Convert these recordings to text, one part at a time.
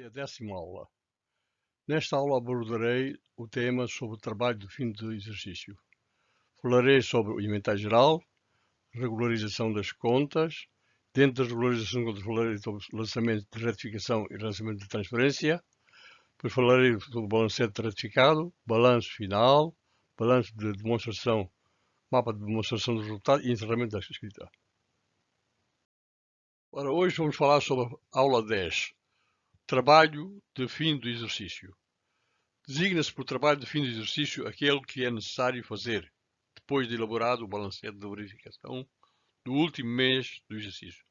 a 10ª aula. Nesta aula abordarei o tema sobre o trabalho de fim de exercício. Falarei sobre o inventário geral, regularização das contas. Dentro da regularização das contas falarei sobre lançamento de retificação e lançamento de transferência. Depois falarei sobre o balancete retificado, balanço final, balanço de demonstração, mapa de demonstração do resultado e encerramento da escrita. Ora, hoje vamos falar sobre a aula 10. Trabalho de fim do exercício. Designa-se por trabalho de fim do exercício aquele que é necessário fazer, depois de elaborado o balancete de verificação do último mês do exercício.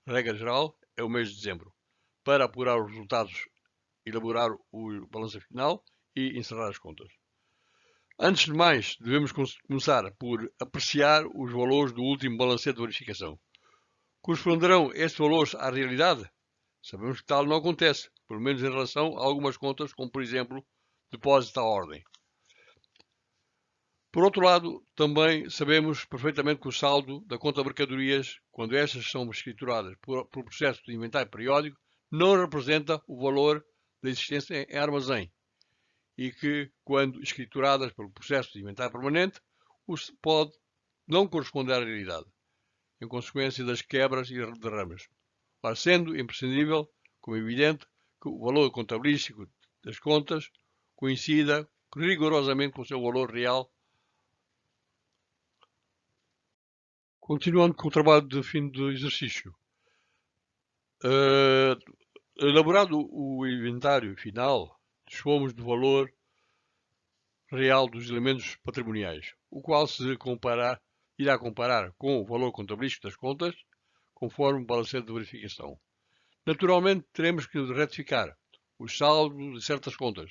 A regra geral é o mês de dezembro, para apurar os resultados, elaborar o balanço final e encerrar as contas. Antes de mais, devemos começar por apreciar os valores do último balancete de verificação. Corresponderão estes valores à realidade? Sabemos que tal não acontece, pelo menos em relação a algumas contas, como por exemplo, depósito à ordem. Por outro lado, também sabemos perfeitamente que o saldo da conta de mercadorias, quando estas são escrituradas por processo de inventário periódico, não representa o valor da existência em armazém e que, quando escrituradas pelo processo de inventário permanente, pode não corresponder à realidade, em consequência das quebras e derrames, sendo imprescindível, como é evidente, que o valor contabilístico das contas coincida rigorosamente com o seu valor real. Continuando com o trabalho de fim do exercício. Elaborado o inventário final, dispomos do valor real dos elementos patrimoniais, o qual irá comparar com o valor contabilístico das contas, conforme o balancete de verificação. Naturalmente, teremos que retificar os saldos de certas contas,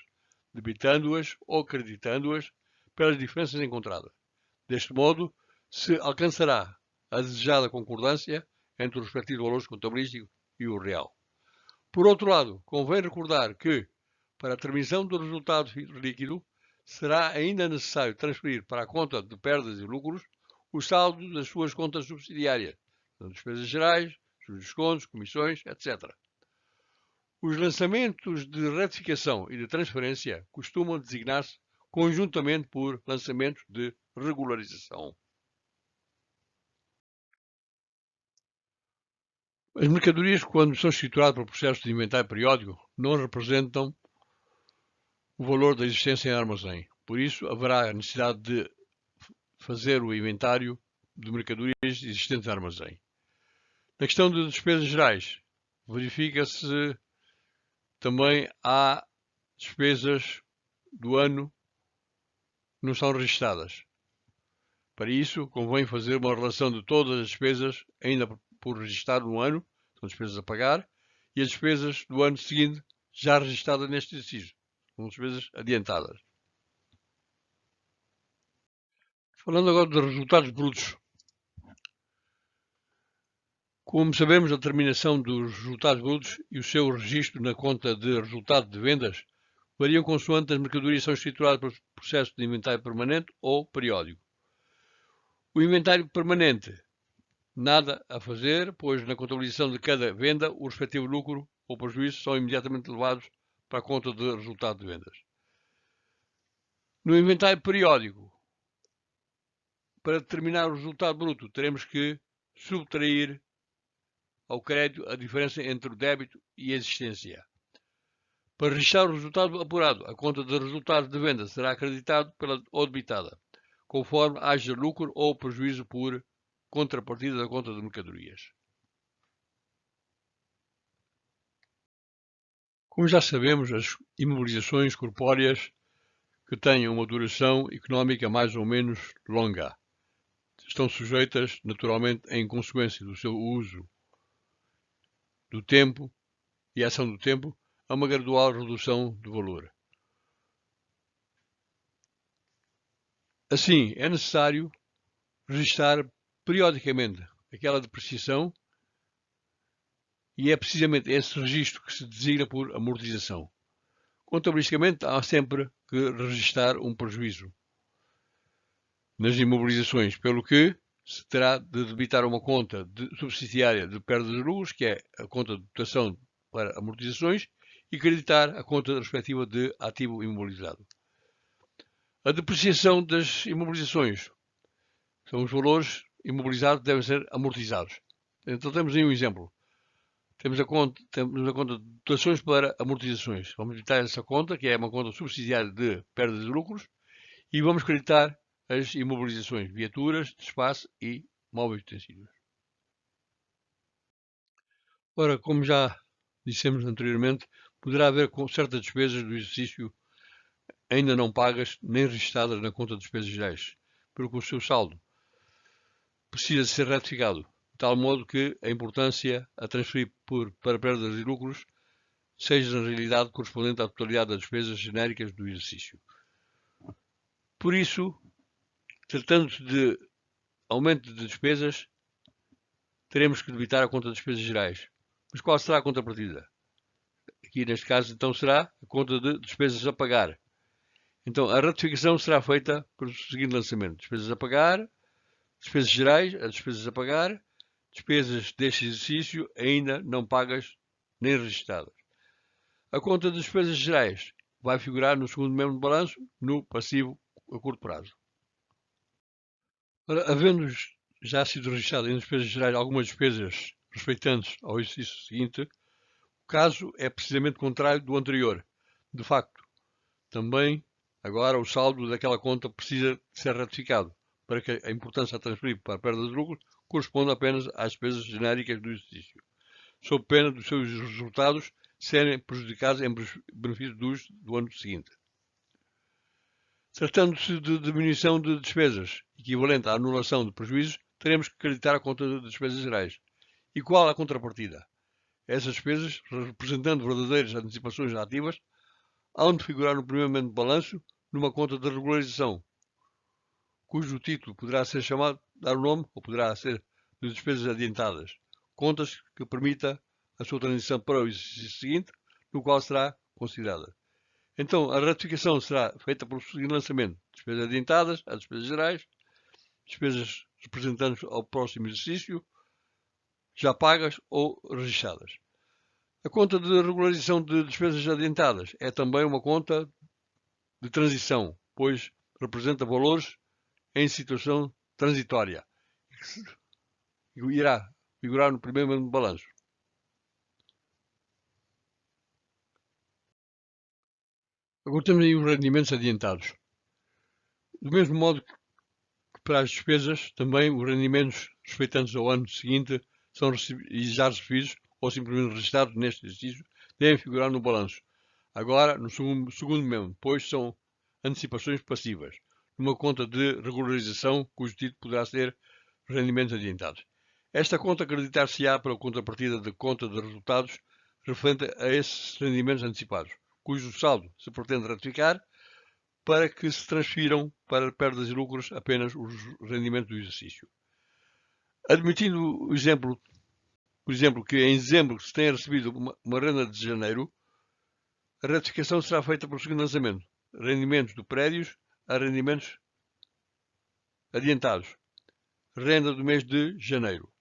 debitando-as ou creditando-as pelas diferenças encontradas. Deste modo, se alcançará a desejada concordância entre os respectivos valores contabilísticos e o real. Por outro lado, convém recordar que, para a determinação do resultado líquido, será ainda necessário transferir para a conta de perdas e lucros o saldo das suas contas subsidiárias, despesas gerais, os descontos, comissões, etc. Os lançamentos de retificação e de transferência costumam designar-se conjuntamente por lançamentos de regularização. As mercadorias, quando são escrituradas pelo processo de inventário periódico, não representam o valor da existência em armazém. Por isso, haverá a necessidade de fazer o inventário de mercadorias existentes em armazém. Na questão de despesas gerais, verifica-se também há despesas do ano que não são registadas. Para isso, convém fazer uma relação de todas as despesas ainda por registrar no ano, são despesas a pagar, e as despesas do ano seguinte já registradas neste exercício, são despesas adiantadas. Falando agora dos resultados brutos. Como sabemos, a determinação dos resultados brutos e o seu registro na conta de resultado de vendas variam consoante as mercadorias são escrituradas pelo processo de inventário permanente ou periódico. O inventário permanente, nada a fazer, pois na contabilização de cada venda, o respectivo lucro ou prejuízo são imediatamente levados para a conta de resultado de vendas. No inventário periódico, para determinar o resultado bruto, teremos que subtrair ao crédito a diferença entre o débito e a existência. Para registrar o resultado apurado, a conta de resultado de venda será acreditada ou debitada, conforme haja lucro ou prejuízo por contrapartida da conta de mercadorias. Como já sabemos, as imobilizações corpóreas que tenham uma duração económica mais ou menos longa estão sujeitas, naturalmente, em consequência do seu uso do tempo e ação do tempo, a uma gradual redução do valor. Assim, é necessário registrar periodicamente aquela depreciação e é precisamente esse registro que se designa por amortização. Contabilisticamente, há sempre que registrar um prejuízo nas imobilizações, pelo que se terá de debitar uma conta subsidiária de perdas de lucros, que é a conta de dotação para amortizações, e creditar a conta respectiva de ativo imobilizado. A depreciação das imobilizações. São os valores imobilizados que devem ser amortizados. Então temos aí um exemplo. Temos a conta de dotações para amortizações. Vamos editar essa conta, que é uma conta subsidiária de perdas de lucros, e vamos creditar as imobilizações, viaturas, de espaço e móveis de utensílios. Ora, como já dissemos anteriormente, poderá haver certas despesas do exercício ainda não pagas nem registadas na conta de despesas gerais, pelo que o seu saldo precisa ser retificado, de tal modo que a importância a transferir para perdas e lucros seja na realidade correspondente à totalidade das despesas genéricas do exercício. Por isso, tratando-se de aumento de despesas, teremos que debitar a conta de despesas gerais. Mas qual será a contrapartida? Aqui neste caso então será a conta de despesas a pagar. Então a ratificação será feita pelo seguinte lançamento: despesas a pagar, despesas gerais, as despesas a pagar, despesas deste exercício ainda não pagas nem registadas. A conta de despesas gerais vai figurar no segundo membro do balanço, no passivo a curto prazo. Ora, havendo já sido registrado em despesas gerais algumas despesas respeitantes ao exercício seguinte, o caso é precisamente contrário do anterior. De facto, também agora o saldo daquela conta precisa ser ratificado para que a importância a transferir para a perda de lucros corresponda apenas às despesas genéricas do exercício, sob pena dos seus resultados serem prejudicados em benefício do ano seguinte. Tratando-se de diminuição de despesas, equivalente à anulação de prejuízos, teremos que creditar a conta de despesas gerais. E qual a contrapartida? Essas despesas, representando verdadeiras antecipações ativas, hão de figurar no primeiro momento de balanço numa conta de regularização, cujo título poderá ser chamado, dar o nome, ou poderá ser de despesas adiantadas, contas que permita a sua transição para o exercício seguinte, no qual será considerada. Então, a ratificação será feita pelo seguinte lançamento: despesas adiantadas, as despesas gerais, despesas representantes ao próximo exercício, já pagas ou registradas. A conta de regularização de despesas adiantadas é também uma conta de transição, pois representa valores em situação transitória e irá figurar no primeiro ano de balanço. Agora temos aí os rendimentos adiantados. Do mesmo modo que para as despesas, também os rendimentos respeitantes ao ano seguinte são já recebidos ou simplesmente registrados neste exercício, devem figurar no balanço. Agora, no segundo membro, pois são antecipações passivas, numa conta de regularização cujo título poderá ser rendimentos adiantados. Esta conta acreditar-se-á pela contrapartida de conta de resultados referente a esses rendimentos antecipados, cujo saldo se pretende ratificar para que se transfiram para perdas e lucros apenas os rendimentos do exercício. Admitindo o exemplo, por exemplo, que em dezembro se tenha recebido uma renda de janeiro, a ratificação será feita pelo seguinte lançamento: rendimentos de prédios a rendimentos adiantados, renda do mês de janeiro.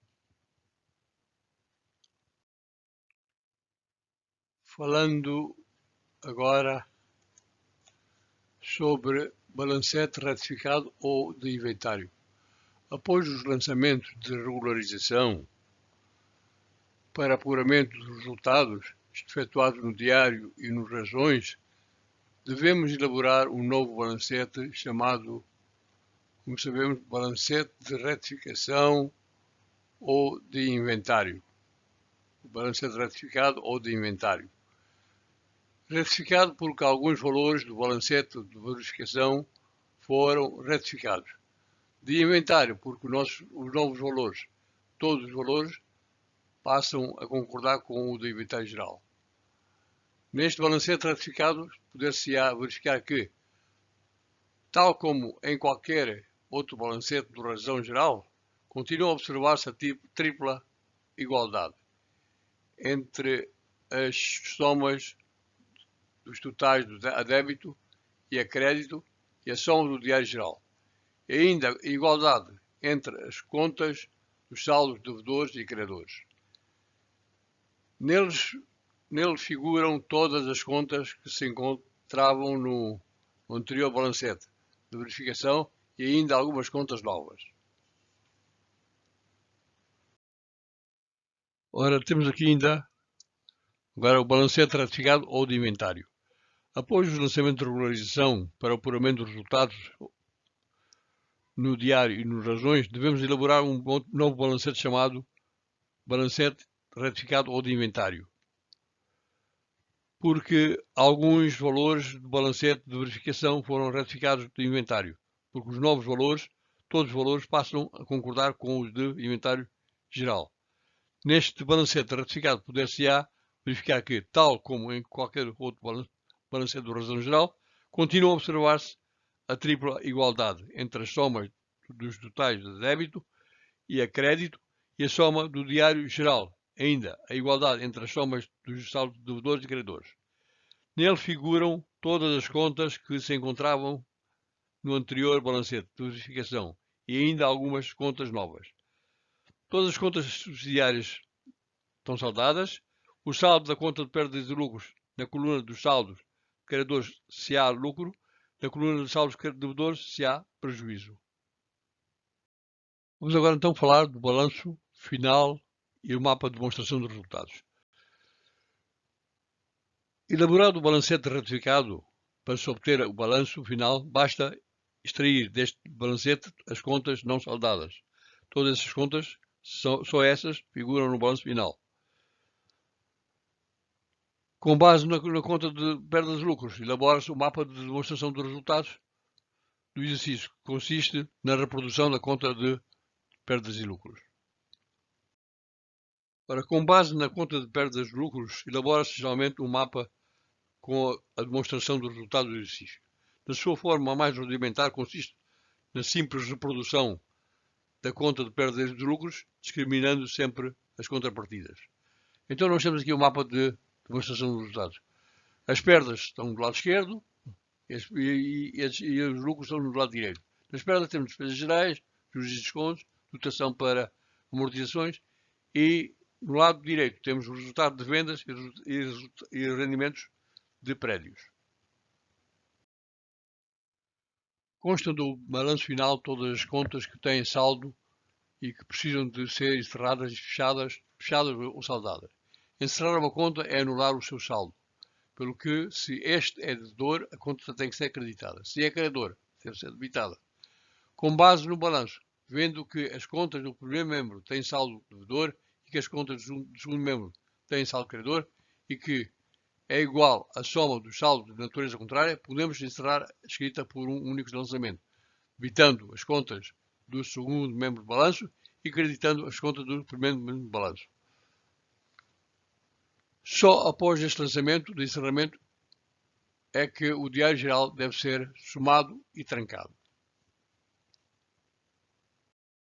Falando agora sobre balancete ratificado ou de inventário. Após os lançamentos de regularização para apuramento dos resultados efetuados no diário e nos razões, devemos elaborar um novo balancete chamado, como sabemos, balancete de retificação ou de inventário. O balancete retificado ou de inventário. Retificado porque alguns valores do balancete de verificação foram retificados. De inventário porque os novos valores, todos os valores, passam a concordar com o do inventário geral. Neste balancete ratificado, poder-se-á verificar que, tal como em qualquer outro balancete de razão geral, continua a observar-se a tripla igualdade entre as somas dos totais a débito e a crédito e a soma do diário geral. E ainda a igualdade entre as contas dos saldos devedores e credores. Nele figuram todas as contas que se encontravam no anterior balancete de verificação e ainda algumas contas novas. Ora, temos aqui ainda agora o balancete ratificado ou de inventário. Após o lançamento de regularização para o apuramento dos resultados no diário e nos razões, devemos elaborar um novo balancete chamado balancete ratificado ou de inventário. Porque alguns valores do balancete de verificação foram ratificados de inventário. Porque os novos valores, todos os valores, passam a concordar com os de inventário geral. Neste balancete ratificado, poder-se-á verificar que, tal como em qualquer outro balancete de razão geral, continua a observar-se a tripla igualdade entre as somas dos totais de débito e a crédito e a soma do diário geral, ainda a igualdade entre as somas dos saldos de devedores e credores. Nele figuram todas as contas que se encontravam no anterior balancete de verificação e ainda algumas contas novas. Todas as contas subsidiárias estão saldadas. O saldo da conta de perdas e lucros na coluna dos saldos de credores se há lucro, na coluna dos saldos de devedores se há prejuízo. Vamos agora então falar do balanço final e o mapa de demonstração dos resultados. Elaborado o balancete ratificado, para se obter o balanço final, basta extrair deste balancete as contas não saldadas. Todas essas contas, só essas, figuram no balanço final. Com base na conta de perdas e lucros, elabora-se o mapa de demonstração dos resultados do exercício, que consiste na reprodução da conta de perdas e lucros. Ora, com base na conta de perdas e lucros, elabora-se geralmente um mapa com a demonstração dos resultados do exercício. Na sua forma mais rudimentar, consiste na simples reprodução da conta de perdas e de lucros, discriminando sempre as contrapartidas. Então nós temos aqui o mapa de demonstração dos resultados. As perdas estão do lado esquerdo e os lucros estão do lado direito. Nas perdas temos despesas gerais, juros e descontos, dotação para amortizações e no lado direito temos o resultado de vendas e rendimentos de prédios. Constam do balanço final todas as contas que têm saldo e que precisam de ser encerradas, fechadas ou saldadas. Encerrar uma conta é anular o seu saldo, pelo que, se este é devedor, a conta tem que ser acreditada. Se é credor, deve ser debitada. Com base no balanço, vendo que as contas do primeiro membro têm saldo devedor e que as contas do segundo membro têm saldo credor e que é igual à soma dos saldos de natureza contrária, podemos encerrar a escrita por um único lançamento, debitando as contas do segundo membro de balanço e creditando as contas do primeiro membro de balanço. Só após este lançamento de encerramento é que o diário geral deve ser somado e trancado.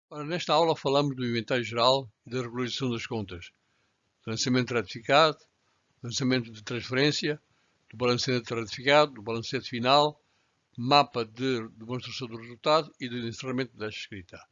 Ora, nesta aula falamos do inventário geral e da regularização das contas, lançamento ratificado, lançamento de transferência, do balancete ratificado, do balancete final, mapa de demonstração do resultado e do encerramento da escrita.